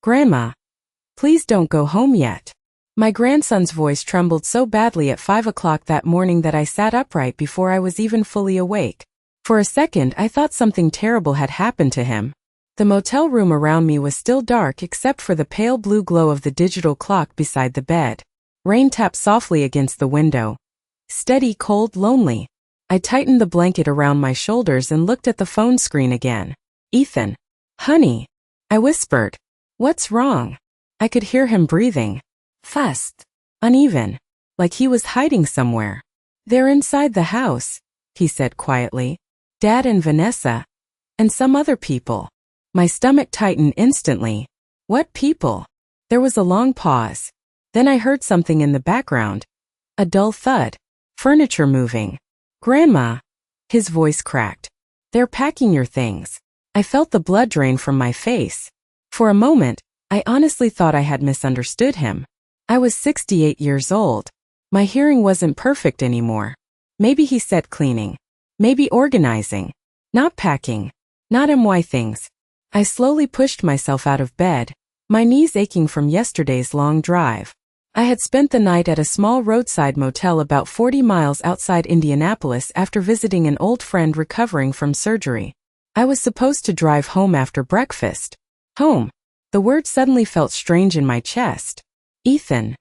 Grandma, please don't go home yet. My grandson's voice trembled so badly at 5 o'clock that morning that I sat upright before I was even fully awake. For a second I thought something terrible had happened to him. The motel room around me was still dark except for the pale blue glow of the digital clock beside the bed. Rain tapped softly against the window. Steady, cold, lonely. I tightened the blanket around my shoulders and looked at the phone screen again. Ethan. Honey. I whispered. What's wrong? I could hear him breathing. Fast. Uneven. Like he was hiding somewhere. They're inside the house, he said quietly. Dad and Vanessa. And some other people. My stomach tightened instantly. What people? There was a long pause. Then I heard something in the background. A dull thud. Furniture moving. Grandma. His voice cracked. They're packing your things. I felt the blood drain from my face. For a moment, I honestly thought I had misunderstood him. I was 68 years old. My hearing wasn't perfect anymore. Maybe he said cleaning. Maybe organizing. Not packing. Not MY things. I slowly pushed myself out of bed, my knees aching from yesterday's long drive. I had spent the night at a small roadside motel about 40 miles outside Indianapolis after visiting an old friend recovering from surgery. I was supposed to drive home after breakfast. Home. The word suddenly felt strange in my chest. Ethan.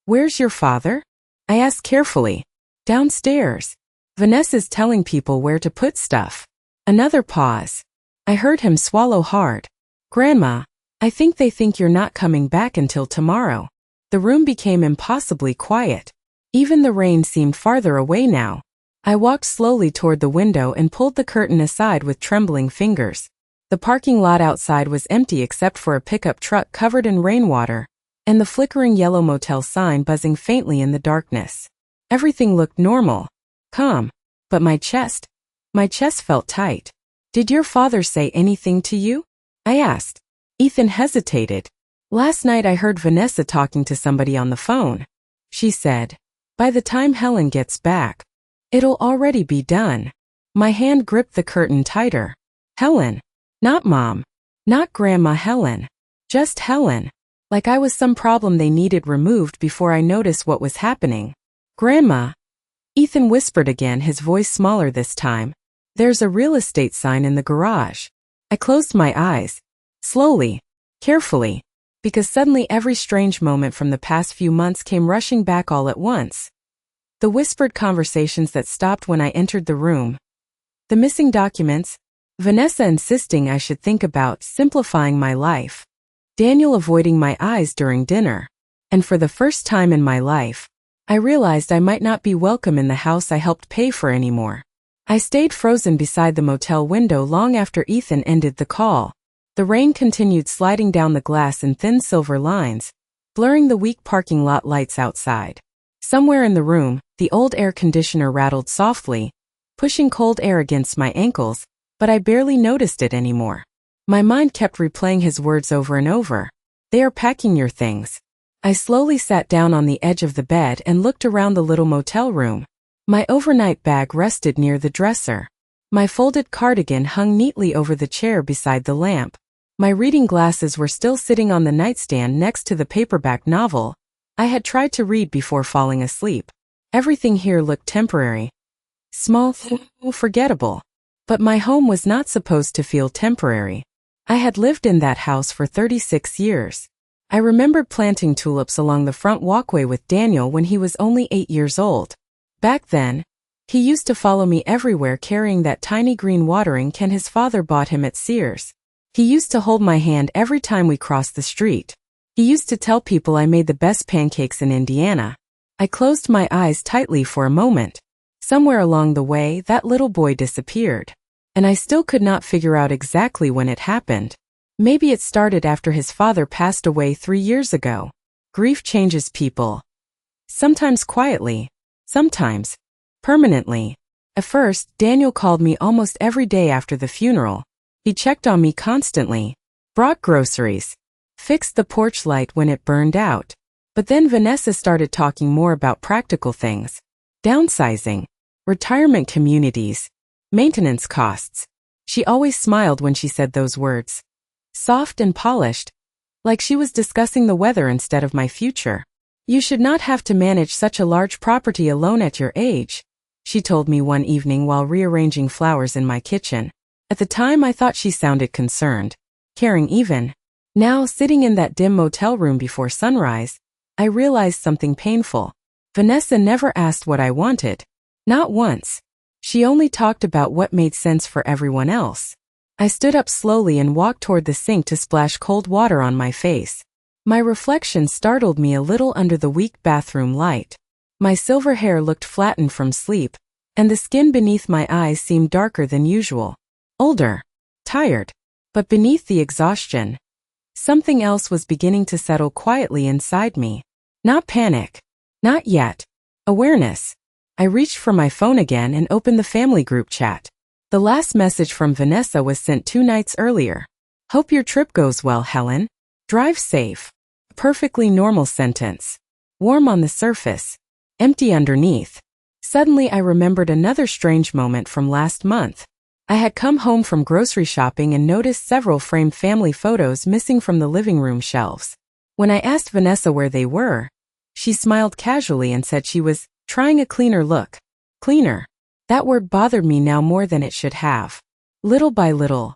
Where's your father? I asked carefully. Downstairs. Vanessa's telling people where to put stuff. Another pause. I heard him swallow hard. Grandma, I think they think you're not coming back until tomorrow. The room became impossibly quiet. Even the rain seemed farther away now. I walked slowly toward the window and pulled the curtain aside with trembling fingers. The parking lot outside was empty except for a pickup truck covered in rainwater, and the flickering yellow motel sign buzzing faintly in the darkness. Everything looked normal, calm, but my chest felt tight. Did your father say anything to you? I asked. Ethan hesitated. Last night I heard Vanessa talking to somebody on the phone. She said, by the time Helen gets back, it'll already be done. My hand gripped the curtain tighter. Helen. Not Mom. Not Grandma Helen. Just Helen. Like I was some problem they needed removed before I noticed what was happening. Grandma. Ethan whispered again, his voice smaller this time. There's a real estate sign in the garage. I closed my eyes. Slowly. Carefully. Because suddenly every strange moment from the past few months came rushing back all at once. The whispered conversations that stopped when I entered the room. The missing documents. Vanessa insisting I should think about simplifying my life. Daniel avoiding my eyes during dinner. And for the first time in my life, I realized I might not be welcome in the house I helped pay for anymore. I stayed frozen beside the motel window long after Ethan ended the call. The rain continued sliding down the glass in thin silver lines, blurring the weak parking lot lights outside. Somewhere in the room, the old air conditioner rattled softly, pushing cold air against my ankles, but I barely noticed it anymore. My mind kept replaying his words over and over. They are packing your things. I slowly sat down on the edge of the bed and looked around the little motel room. My overnight bag rested near the dresser. My folded cardigan hung neatly over the chair beside the lamp. My reading glasses were still sitting on the nightstand next to the paperback novel I had tried to read before falling asleep. Everything here looked temporary. Small, forgettable. But my home was not supposed to feel temporary. I had lived in that house for 36 years. I remembered planting tulips along the front walkway with Daniel when he was only 8 years old. Back then, he used to follow me everywhere carrying that tiny green watering can his father bought him at Sears. He used to hold my hand every time we crossed the street. He used to tell people I made the best pancakes in Indiana. I closed my eyes tightly for a moment. Somewhere along the way, that little boy disappeared. And I still could not figure out exactly when it happened. Maybe it started after his father passed away 3 years ago. Grief changes people. Sometimes quietly. Sometimes permanently. At first, Daniel called me almost every day after the funeral. He checked on me constantly, brought groceries, fixed the porch light when it burned out. But then Vanessa started talking more about practical things. Downsizing, retirement communities, maintenance costs. She always smiled when she said those words. Soft and polished, like she was discussing the weather instead of my future. You should not have to manage such a large property alone at your age, she told me one evening while rearranging flowers in my kitchen. At the time I thought she sounded concerned, caring even. Now, sitting in that dim motel room before sunrise, I realized something painful. Vanessa never asked what I wanted. Not once. She only talked about what made sense for everyone else. I stood up slowly and walked toward the sink to splash cold water on my face. My reflection startled me a little under the weak bathroom light. My silver hair looked flattened from sleep, and the skin beneath my eyes seemed darker than usual. Older. Tired. But beneath the exhaustion, something else was beginning to settle quietly inside me. Not panic. Not yet. Awareness. I reached for my phone again and opened the family group chat. The last message from Vanessa was sent 2 nights earlier. Hope your trip goes well, Helen. Drive safe. A perfectly normal sentence. Warm on the surface. Empty underneath. Suddenly I remembered another strange moment from last month. I had come home from grocery shopping and noticed several framed family photos missing from the living room shelves. When I asked Vanessa where they were, she smiled casually and said she was trying a cleaner look. Cleaner. That word bothered me now more than it should have. Little by little,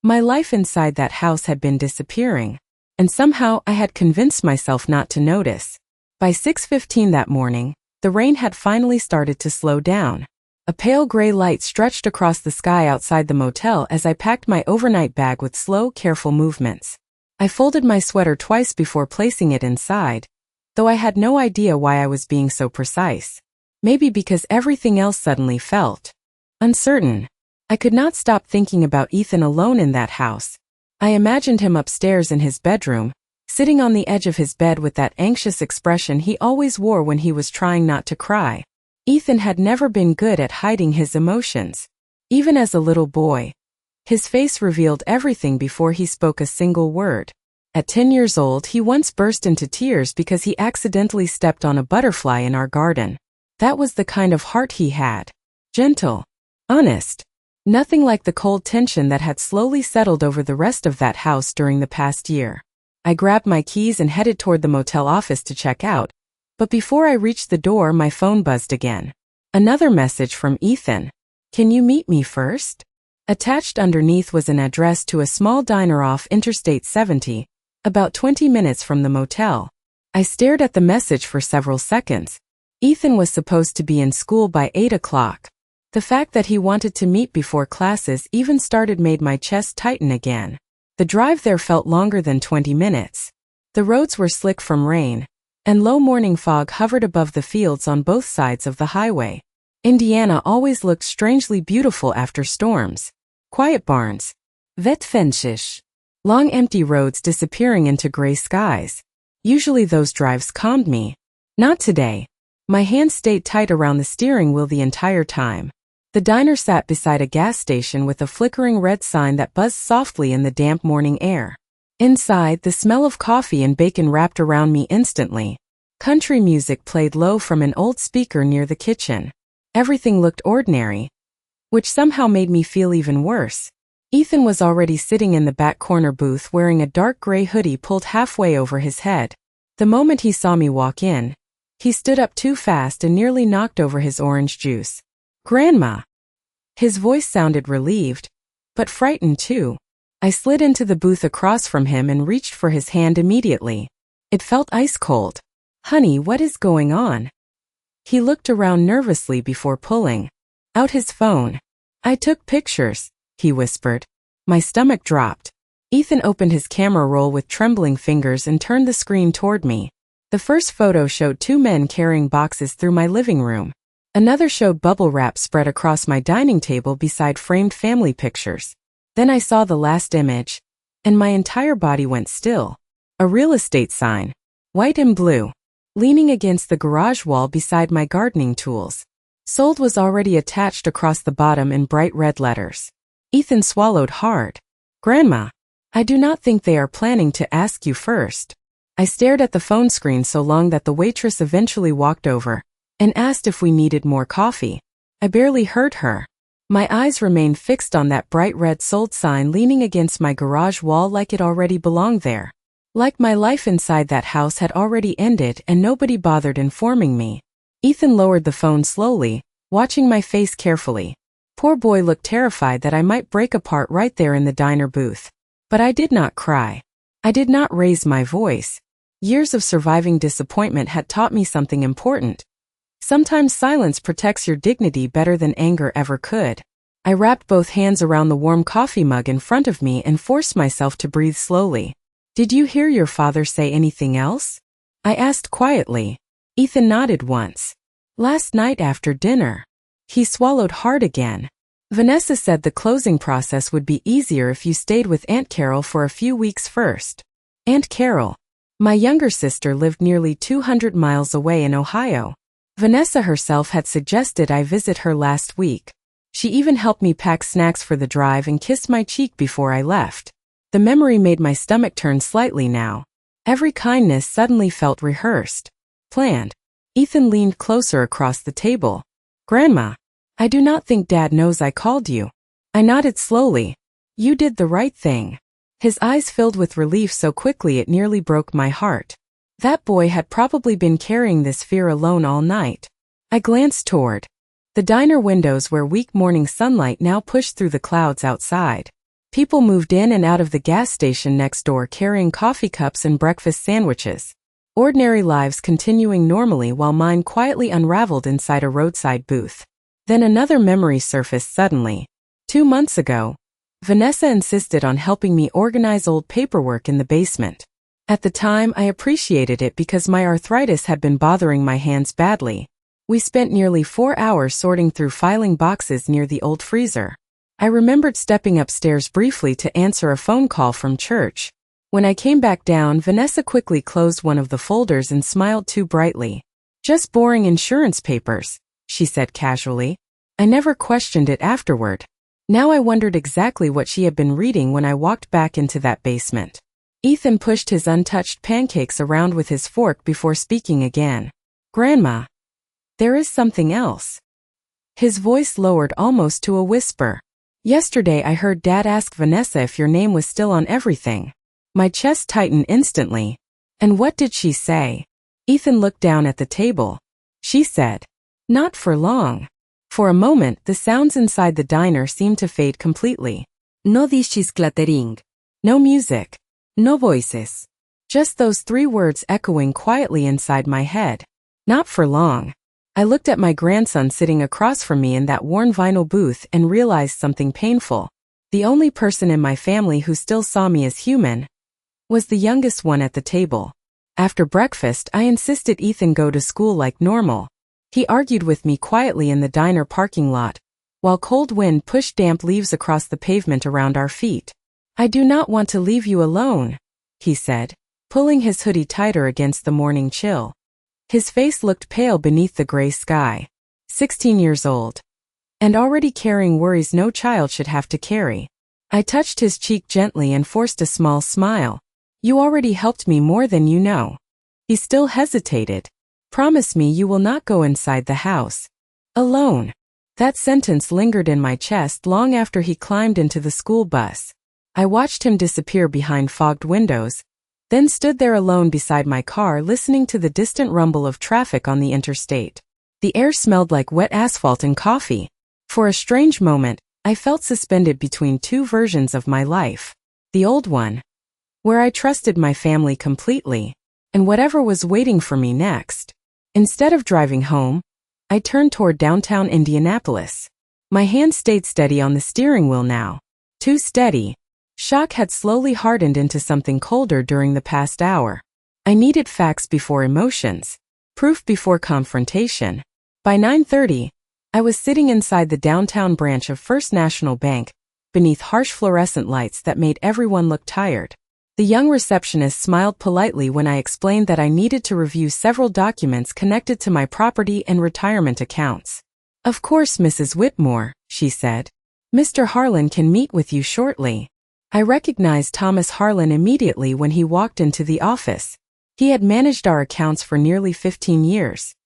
my life inside that house had been disappearing, and somehow I had convinced myself not to notice. By 6:15 that morning, the rain had finally started to slow down. A pale gray light stretched across the sky outside the motel as I packed my overnight bag with slow, careful movements. I folded my sweater twice before placing it inside, though I had no idea why I was being so precise. Maybe because everything else suddenly felt uncertain. I could not stop thinking about Ethan alone in that house. I imagined him upstairs in his bedroom, sitting on the edge of his bed with that anxious expression he always wore when he was trying not to cry. Ethan had never been good at hiding his emotions. Even as a little boy, his face revealed everything before he spoke a single word. At 10 years old, he once burst into tears because he accidentally stepped on a butterfly in our garden. That was the kind of heart he had. Gentle. Honest. Nothing like the cold tension that had slowly settled over the rest of that house during the past year. I grabbed my keys and headed toward the motel office to check out, but before I reached the door, my phone buzzed again. Another message from Ethan. Can you meet me first? Attached underneath was an address to a small diner off Interstate 70, about 20 minutes from the motel. I stared at the message for several seconds. Ethan was supposed to be in school by 8 o'clock. The fact that he wanted to meet before classes even started made my chest tighten again. The drive there felt longer than 20 minutes. The roads were slick from rain, and low morning fog hovered above the fields on both sides of the highway. Indiana always looked strangely beautiful after storms. Quiet barns. Vetfensisch. Long empty roads disappearing into gray skies. Usually those drives calmed me. Not today. My hands stayed tight around the steering wheel the entire time. The diner sat beside a gas station with a flickering red sign that buzzed softly in the damp morning air. Inside, the smell of coffee and bacon wrapped around me instantly. Country music played low from an old speaker near the kitchen. Everything looked ordinary, which somehow made me feel even worse. Ethan was already sitting in the back corner booth wearing a dark gray hoodie pulled halfway over his head. The moment he saw me walk in, he stood up too fast and nearly knocked over his orange juice. Grandma! His voice sounded relieved, but frightened too. I slid into the booth across from him and reached for his hand immediately. It felt ice cold. Honey, what is going on? He looked around nervously before pulling out his phone. I took pictures, he whispered. My stomach dropped. Ethan opened his camera roll with trembling fingers and turned the screen toward me. The first photo showed 2 men carrying boxes through my living room. Another showed bubble wrap spread across my dining table beside framed family pictures. Then I saw the last image, and my entire body went still. A real estate sign, white and blue, leaning against the garage wall beside my gardening tools. Sold was already attached across the bottom in bright red letters. Ethan swallowed hard. Grandma, I do not think they are planning to ask you first. I stared at the phone screen so long that the waitress eventually walked over and asked if we needed more coffee. I barely heard her. My eyes remained fixed on that bright red sold sign leaning against my garage wall like it already belonged there. Like my life inside that house had already ended and nobody bothered informing me. Ethan lowered the phone slowly, watching my face carefully. Poor boy looked terrified that I might break apart right there in the diner booth. But I did not cry. I did not raise my voice. Years of surviving disappointment had taught me something important. Sometimes silence protects your dignity better than anger ever could. I wrapped both hands around the warm coffee mug in front of me and forced myself to breathe slowly. "Did you hear your father say anything else?" I asked quietly. Ethan nodded once. "Last night after dinner." He swallowed hard again. "Vanessa said the closing process would be easier if you stayed with Aunt Carol for a few weeks first." Aunt Carol. My younger sister lived nearly 200 miles away in Ohio. Vanessa herself had suggested I visit her last week. She even helped me pack snacks for the drive and kissed my cheek before I left. The memory made my stomach turn slightly now. Every kindness suddenly felt rehearsed, planned. Ethan leaned closer across the table. "Grandma, I do not think Dad knows I called you." I nodded slowly. "You did the right thing." His eyes filled with relief so quickly it nearly broke my heart. That boy had probably been carrying this fear alone all night. I glanced toward the diner windows where weak morning sunlight now pushed through the clouds outside. People moved in and out of the gas station next door carrying coffee cups and breakfast sandwiches. Ordinary lives continuing normally while mine quietly unraveled inside a roadside booth. Then another memory surfaced suddenly. 2 months ago, Vanessa insisted on helping me organize old paperwork in the basement. At the time, I appreciated it because my arthritis had been bothering my hands badly. We spent nearly 4 hours sorting through filing boxes near the old freezer. I remembered stepping upstairs briefly to answer a phone call from church. When I came back down, Vanessa quickly closed one of the folders and smiled too brightly. "Just boring insurance papers," she said casually. I never questioned it afterward. Now I wondered exactly what she had been reading when I walked back into that basement. Ethan pushed his untouched pancakes around with his fork before speaking again. "Grandma, there is something else." His voice lowered almost to a whisper. "Yesterday I heard Dad ask Vanessa if your name was still on everything." My chest tightened instantly. "And what did she say?" Ethan looked down at the table. "She said, not for long." For a moment, the sounds inside the diner seemed to fade completely. No dishes clattering. No music. No voices. Just those 3 words echoing quietly inside my head. Not for long. I looked at my grandson sitting across from me in that worn vinyl booth and realized something painful. The only person in my family who still saw me as human was the youngest one at the table. After breakfast, I insisted Ethan go to school like normal. He argued with me quietly in the diner parking lot, while cold wind pushed damp leaves across the pavement around our feet. "I do not want to leave you alone," he said, pulling his hoodie tighter against the morning chill. His face looked pale beneath the gray sky. 16 years old. And already carrying worries no child should have to carry. I touched his cheek gently and forced a small smile. "You already helped me more than you know." He still hesitated. "Promise me you will not go inside the house alone." That sentence lingered in my chest long after he climbed into the school bus. I watched him disappear behind fogged windows, then stood there alone beside my car listening to the distant rumble of traffic on the interstate. The air smelled like wet asphalt and coffee. For a strange moment, I felt suspended between 2 versions of my life. The old one, where I trusted my family completely, and whatever was waiting for me next. Instead of driving home, I turned toward downtown Indianapolis. My hand stayed steady on the steering wheel now. Too steady. Shock had slowly hardened into something colder during the past hour. I needed facts before emotions, proof before confrontation. By 9:30, I was sitting inside the downtown branch of First National Bank, beneath harsh fluorescent lights that made everyone look tired. The young receptionist smiled politely when I explained that I needed to review several documents connected to my property and retirement accounts. "Of course, Mrs. Whitmore," she said. "Mr. Harlan can meet with you shortly." I recognized Thomas Harlan immediately when he walked into the office. He had managed our accounts for nearly 15 years.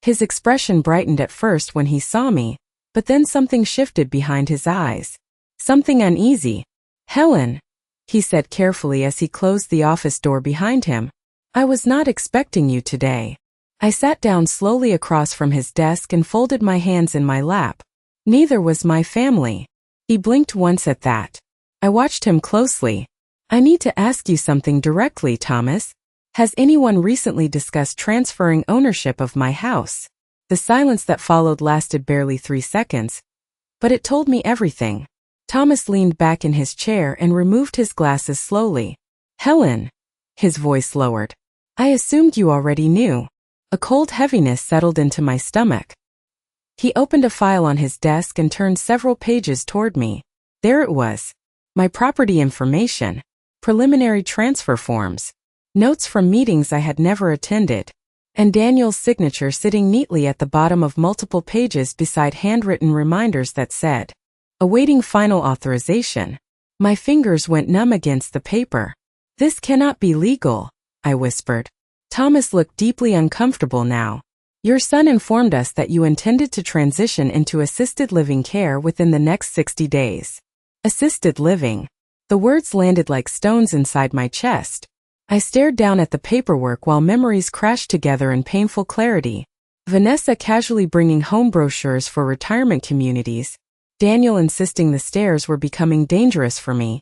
His expression brightened at first when he saw me, but then something shifted behind his eyes. Something uneasy. "Helen, he said carefully as he closed the office door behind him. I was not expecting you today. I sat down slowly across from his desk and folded my hands in my lap. Neither was my family. He blinked once at that. I watched him closely. I need to ask you something directly, Thomas. Has anyone recently discussed transferring ownership of my house? The silence that followed lasted barely 3 seconds, but it told me everything. Thomas leaned back in his chair and removed his glasses slowly. Helen. His voice lowered. I assumed you already knew. A cold heaviness settled into my stomach. He opened a file on his desk and turned several pages toward me. There it was. My property information. Preliminary transfer forms. Notes from meetings I had never attended. And Daniel's signature sitting neatly at the bottom of multiple pages beside handwritten reminders that said, awaiting final authorization. My fingers went numb against the paper. This cannot be legal, I whispered. Thomas looked deeply uncomfortable now. Your son informed us that you intended to transition into assisted living care within the next 60 days. Assisted living. The words landed like stones inside my chest. I stared down at the paperwork while memories crashed together in painful clarity. Vanessa casually bringing home brochures for retirement communities. Daniel insisting the stairs were becoming dangerous for me.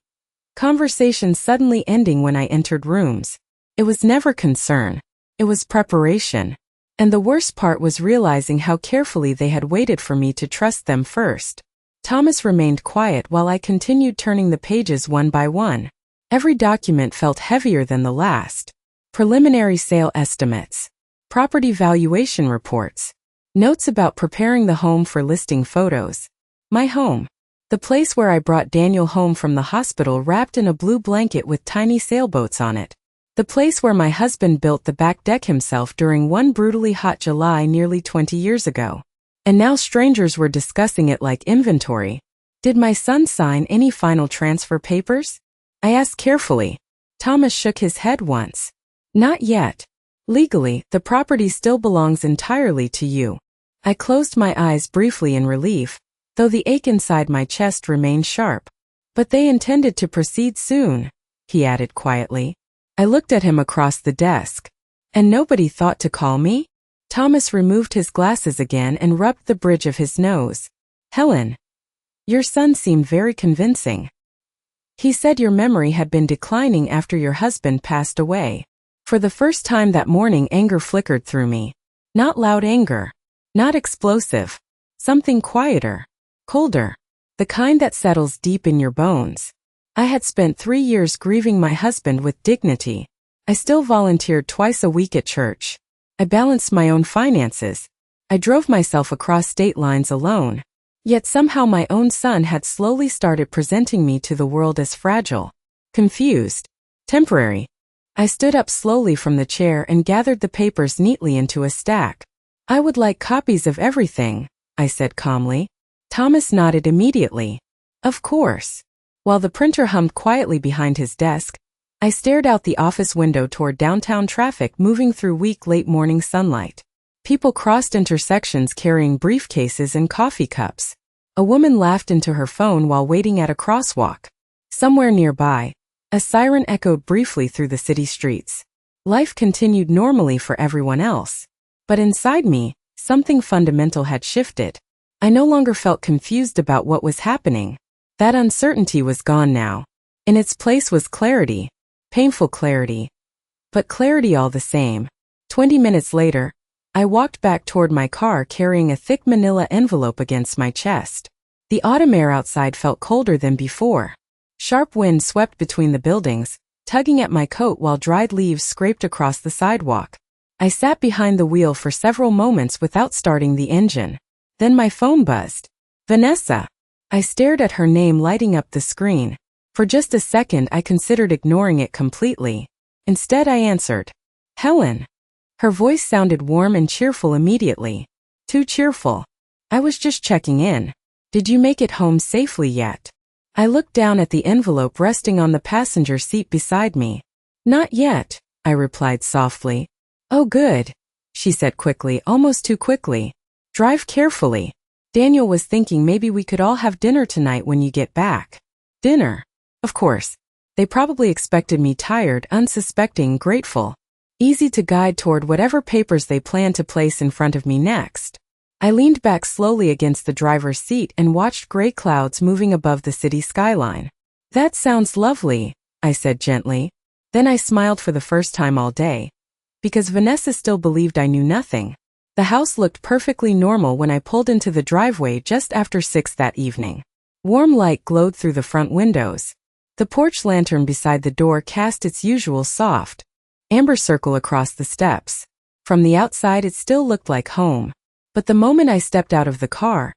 Conversations suddenly ending when I entered rooms. It was never concern. It was preparation. And the worst part was realizing how carefully they had waited for me to trust them first. Thomas remained quiet while I continued turning the pages one by one. Every document felt heavier than the last. Preliminary sale estimates. Property valuation reports. Notes about preparing the home for listing photos. My home. The place where I brought Daniel home from the hospital wrapped in a blue blanket with tiny sailboats on it. The place where my husband built the back deck himself during one brutally hot July nearly 20 years ago. And now strangers were discussing it like inventory. Did my son sign any final transfer papers? I asked carefully. Thomas shook his head once. Not yet. Legally, the property still belongs entirely to you. I closed my eyes briefly in relief, though the ache inside my chest remained sharp. But they intended to proceed soon, he added quietly. I looked at him across the desk. And nobody thought to call me? Thomas removed his glasses again and rubbed the bridge of his nose. Helen. Your son seemed very convincing. He said your memory had been declining after your husband passed away. For the first time that morning, anger flickered through me. Not loud anger. Not explosive. Something quieter. Colder. The kind that settles deep in your bones. I had spent 3 years grieving my husband with dignity. I still volunteered twice a week at church. I balanced my own finances. I drove myself across state lines alone. Yet somehow my own son had slowly started presenting me to the world as fragile, confused, temporary. I stood up slowly from the chair and gathered the papers neatly into a stack. I would like copies of everything, I said calmly. Thomas nodded immediately. Of course. While the printer hummed quietly behind his desk, I stared out the office window toward downtown traffic moving through weak late morning sunlight. People crossed intersections carrying briefcases and coffee cups. A woman laughed into her phone while waiting at a crosswalk. Somewhere nearby, a siren echoed briefly through the city streets. Life continued normally for everyone else. But inside me, something fundamental had shifted. I no longer felt confused about what was happening. That uncertainty was gone now. In its place was clarity. Painful clarity. But clarity all the same. 20 minutes later, I walked back toward my car carrying a thick manila envelope against my chest. The autumn air outside felt colder than before. Sharp wind swept between the buildings, tugging at my coat while dried leaves scraped across the sidewalk. I sat behind the wheel for several moments without starting the engine. Then my phone buzzed. Vanessa. I stared at her name lighting up the screen. For just a second I considered ignoring it completely. Instead I answered. Helen. Her voice sounded warm and cheerful immediately. Too cheerful. I was just checking in. Did you make it home safely yet? I looked down at the envelope resting on the passenger seat beside me. Not yet, I replied softly. Oh good, she said quickly, almost too quickly. Drive carefully. Daniel was thinking maybe we could all have dinner tonight when you get back. Dinner? Of course. They probably expected me tired, unsuspecting, grateful, easy to guide toward whatever papers they planned to place in front of me next. I leaned back slowly against the driver's seat and watched gray clouds moving above the city skyline. "That sounds lovely," I said gently. Then I smiled for the first time all day, because Vanessa still believed I knew nothing. The house looked perfectly normal when I pulled into the driveway just after 6 that evening. Warm light glowed through the front windows. The porch lantern beside the door cast its usual soft, amber circle across the steps. From the outside it still looked like home. But the moment I stepped out of the car,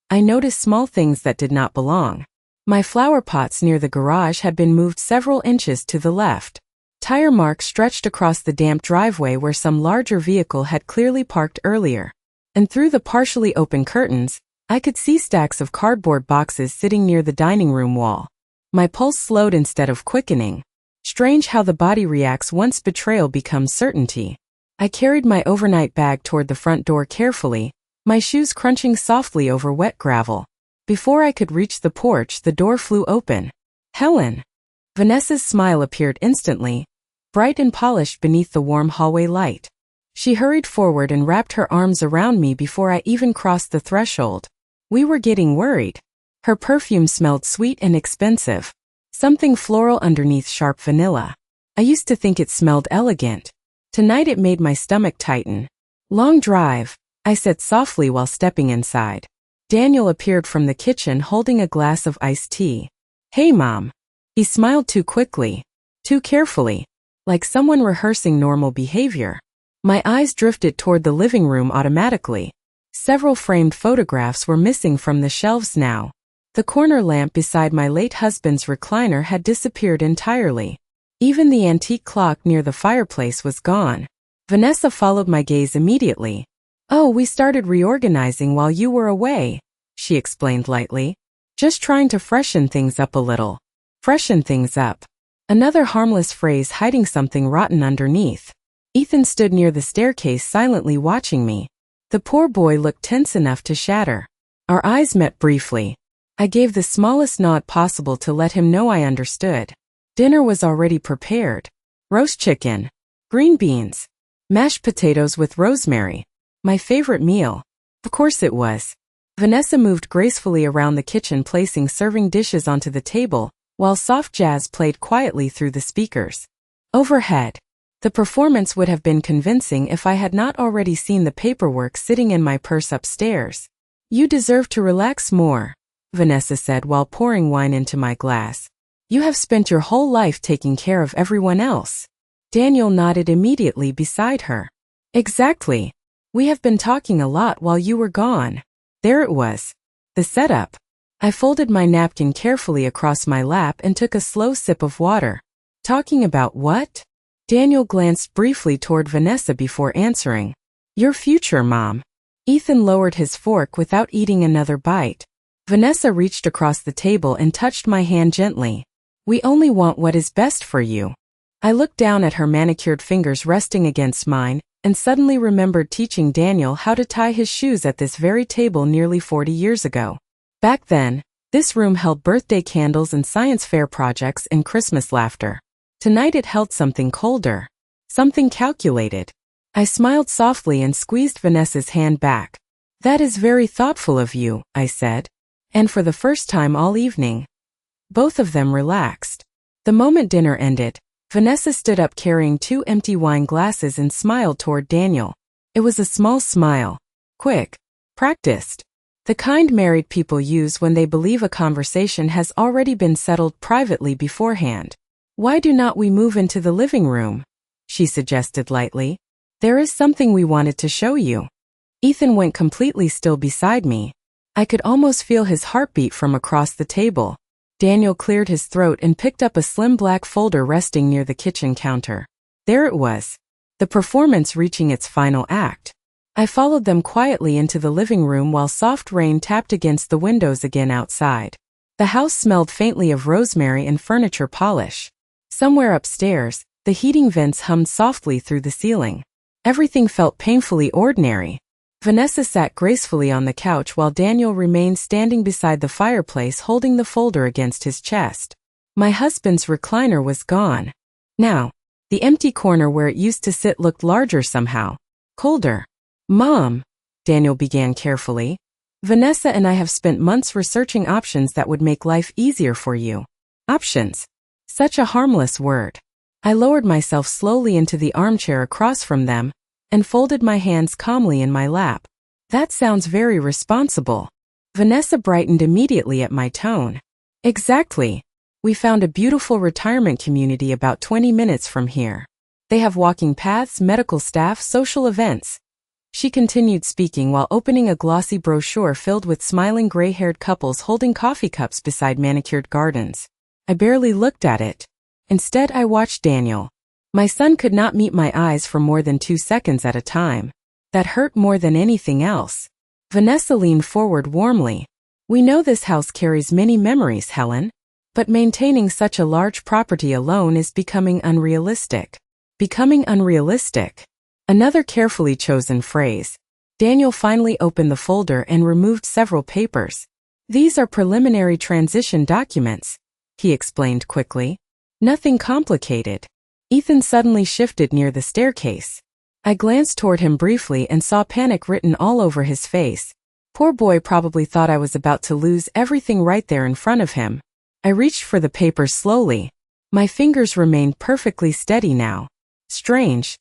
I noticed small things that did not belong. My flower pots near the garage had been moved several inches to the left. Tire marks stretched across the damp driveway where some larger vehicle had clearly parked earlier. And through the partially open curtains, I could see stacks of cardboard boxes sitting near the dining room wall. My pulse slowed instead of quickening. Strange how the body reacts once betrayal becomes certainty. I carried my overnight bag toward the front door carefully, my shoes crunching softly over wet gravel. Before I could reach the porch, the door flew open. "Helen!" Vanessa's smile appeared instantly, bright and polished beneath the warm hallway light. She hurried forward and wrapped her arms around me before I even crossed the threshold. We were getting worried. Her perfume smelled sweet and expensive. Something floral underneath sharp vanilla. I used to think it smelled elegant. Tonight it made my stomach tighten. "Long drive," I said softly while stepping inside. Daniel appeared from the kitchen holding a glass of iced tea. "Hey, Mom." He smiled too quickly, too carefully, like someone rehearsing normal behavior. My eyes drifted toward the living room automatically. Several framed photographs were missing from the shelves now. The corner lamp beside my late husband's recliner had disappeared entirely. Even the antique clock near the fireplace was gone. Vanessa followed my gaze immediately. "Oh, we started reorganizing while you were away," she explained lightly. "Just trying to freshen things up a little." Freshen things up. Another harmless phrase hiding something rotten underneath. Ethan stood near the staircase silently watching me. The poor boy looked tense enough to shatter. Our eyes met briefly. I gave the smallest nod possible to let him know I understood. Dinner was already prepared. Roast chicken, green beans, mashed potatoes with rosemary. My favorite meal. Of course it was. Vanessa moved gracefully around the kitchen, placing serving dishes onto the table, while soft jazz played quietly through the speakers. Overhead. The performance would have been convincing if I had not already seen the paperwork sitting in my purse upstairs. "You deserve to relax more," Vanessa said while pouring wine into my glass. "You have spent your whole life taking care of everyone else." Daniel nodded immediately beside her. "Exactly. We have been talking a lot while you were gone." There it was. The setup. I folded my napkin carefully across my lap and took a slow sip of water. "Talking about what?" Daniel glanced briefly toward Vanessa before answering. "Your future, Mom." Ethan lowered his fork without eating another bite. Vanessa reached across the table and touched my hand gently. "We only want what is best for you." I looked down at her manicured fingers resting against mine, and suddenly remembered teaching Daniel how to tie his shoes at this very table nearly 40 years ago. Back then, this room held birthday candles and science fair projects and Christmas laughter. Tonight it held something colder, something calculated. I smiled softly and squeezed Vanessa's hand back. "That is very thoughtful of you," I said. And for the first time all evening, both of them relaxed. The moment dinner ended, Vanessa stood up carrying 2 empty wine glasses and smiled toward Daniel. It was a small smile. Quick. Practiced. The kind married people use when they believe a conversation has already been settled privately beforehand. "Why do not we move into the living room?" she suggested lightly. "There is something we wanted to show you." Ethan went completely still beside me. I could almost feel his heartbeat from across the table. Daniel cleared his throat and picked up a slim black folder resting near the kitchen counter. There it was. The performance reaching its final act. I followed them quietly into the living room while soft rain tapped against the windows again outside. The house smelled faintly of rosemary and furniture polish. Somewhere upstairs, the heating vents hummed softly through the ceiling. Everything felt painfully ordinary. Vanessa sat gracefully on the couch while Daniel remained standing beside the fireplace holding the folder against his chest. My husband's recliner was gone. Now, the empty corner where it used to sit looked larger somehow. Colder. Mom, Daniel began carefully, Vanessa and I have spent months researching options that would make life easier for you. Options. Such a harmless word. I lowered myself slowly into the armchair across from them and folded my hands calmly in my lap. That sounds very responsible. Vanessa brightened immediately at my tone. Exactly. We found a beautiful retirement community about 20 minutes from here. They have walking paths, medical staff, social events. She continued speaking while opening a glossy brochure filled with smiling gray-haired couples holding coffee cups beside manicured gardens. I barely looked at it. Instead, I watched Daniel. My son could not meet my eyes for more than 2 seconds at a time. That hurt more than anything else. Vanessa leaned forward warmly. We know this house carries many memories, Helen. But maintaining such a large property alone is becoming unrealistic. Becoming unrealistic. Another carefully chosen phrase. Daniel finally opened the folder and removed several papers. These are preliminary transition documents, he explained quickly. Nothing complicated. Ethan suddenly shifted near the staircase. I glanced toward him briefly and saw panic written all over his face. Poor boy probably thought I was about to lose everything right there in front of him. I reached for the papers slowly. My fingers remained perfectly steady now. Strange.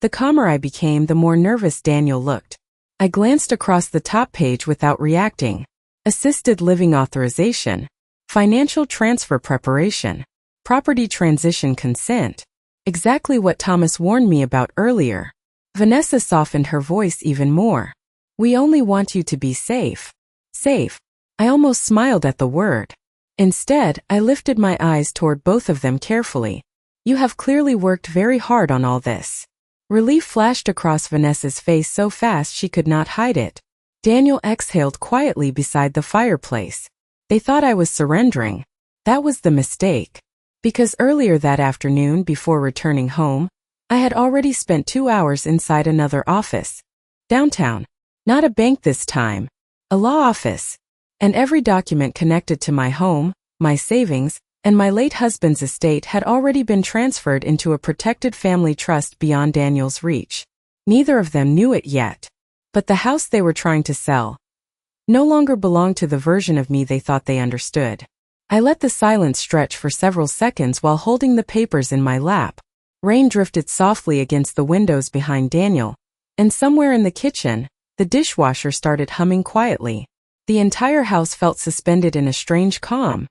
The calmer I became, the more nervous Daniel looked. I glanced across the top page without reacting. Assisted living authorization. Financial transfer preparation. Property transition consent. Exactly what Thomas warned me about earlier. Vanessa softened her voice even more. We only want you to be safe. Safe. I almost smiled at the word. Instead, I lifted my eyes toward both of them carefully. You have clearly worked very hard on all this. Relief flashed across Vanessa's face so fast she could not hide it. Daniel exhaled quietly beside the fireplace. They thought I was surrendering. That was the mistake. Because earlier that afternoon, before returning home, I had already spent 2 hours inside another office. Downtown. Not a bank this time. A law office. And every document connected to my home, my savings, and my late husband's estate had already been transferred into a protected family trust beyond Daniel's reach. Neither of them knew it yet. But the house they were trying to sell no longer belonged to the version of me they thought they understood. I let the silence stretch for several seconds while holding the papers in my lap. Rain drifted softly against the windows behind Daniel, and somewhere in the kitchen, the dishwasher started humming quietly. The entire house felt suspended in a strange calm.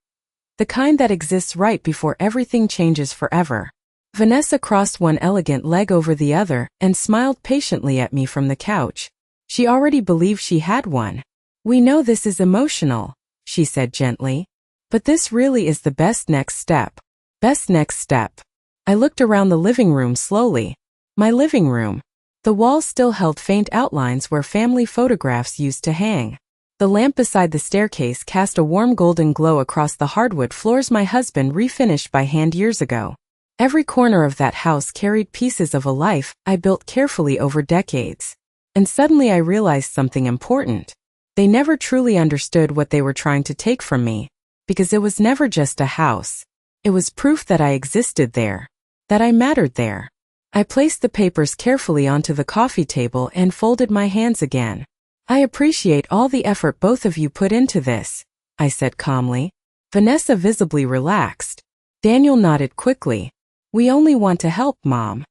The kind that exists right before everything changes forever. Vanessa crossed one elegant leg over the other and smiled patiently at me from the couch. She already believed she had one. We know this is emotional, she said gently. But this really is the best next step. Best next step. I looked around the living room slowly. My living room. The walls still held faint outlines where family photographs used to hang. The lamp beside the staircase cast a warm golden glow across the hardwood floors my husband refinished by hand years ago. Every corner of that house carried pieces of a life I built carefully over decades. And suddenly I realized something important. They never truly understood what they were trying to take from me. Because it was never just a house. It was proof that I existed there. That I mattered there. I placed the papers carefully onto the coffee table and folded my hands again. I appreciate all the effort both of you put into this, I said calmly. Vanessa visibly relaxed. Daniel nodded quickly. We only want to help, Mom.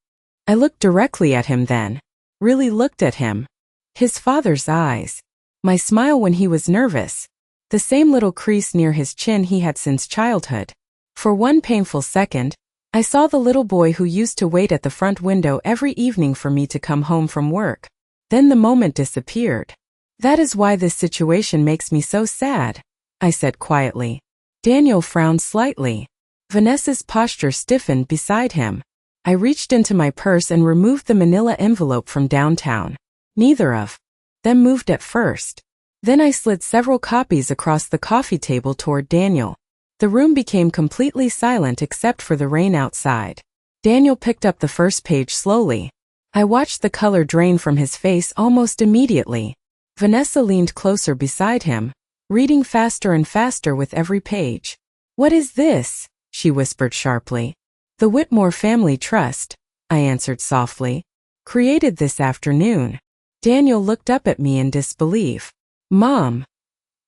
I looked directly at him then. Really looked at him. His father's eyes. My smile when he was nervous. The same little crease near his chin he had since childhood. For one painful second, I saw the little boy who used to wait at the front window every evening for me to come home from work. Then the moment disappeared. That is why this situation makes me so sad, I said quietly. Daniel frowned slightly. Vanessa's posture stiffened beside him. I reached into my purse and removed the manila envelope from downtown. Neither of them moved at first. Then I slid several copies across the coffee table toward Daniel. The room became completely silent except for the rain outside. Daniel picked up the first page slowly. I watched the color drain from his face almost immediately. Vanessa leaned closer beside him, reading faster and faster with every page. What is this? she whispered sharply. The Whitmore Family Trust, I answered softly. Created this afternoon. Daniel looked up at me in disbelief. Mom.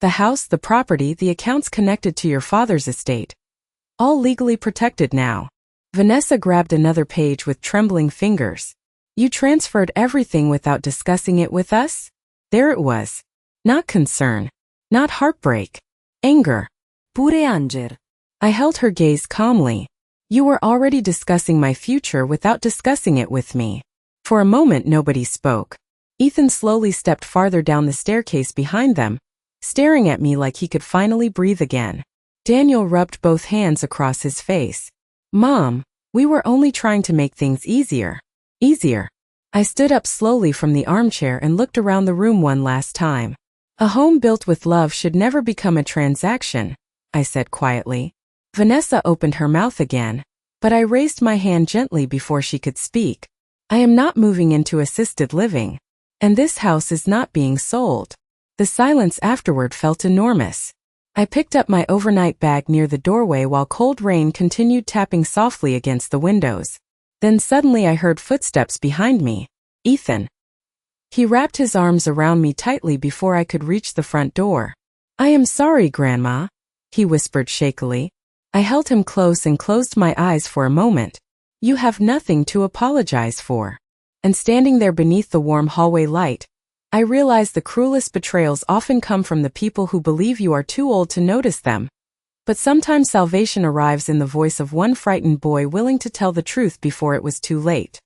The house, the property, the accounts connected to your father's estate. All legally protected now. Vanessa grabbed another page with trembling fingers. You transferred everything without discussing it with us? There it was. Not concern. Not heartbreak. Anger. Pure anger. I held her gaze calmly. You were already discussing my future without discussing it with me. For a moment nobody spoke. Ethan slowly stepped farther down the staircase behind them, staring at me like he could finally breathe again. Daniel rubbed both hands across his face. Mom, we were only trying to make things easier. Easier. I stood up slowly from the armchair and looked around the room one last time. A home built with love should never become a transaction, I said quietly. Vanessa opened her mouth again, but I raised my hand gently before she could speak. I am not moving into assisted living, and this house is not being sold. The silence afterward felt enormous. I picked up my overnight bag near the doorway while cold rain continued tapping softly against the windows. Then suddenly I heard footsteps behind me. Ethan. He wrapped his arms around me tightly before I could reach the front door. I am sorry, Grandma, he whispered shakily. I held him close and closed my eyes for a moment. You have nothing to apologize for. And standing there beneath the warm hallway light, I realized the cruelest betrayals often come from the people who believe you are too old to notice them. But sometimes salvation arrives in the voice of one frightened boy willing to tell the truth before it was too late.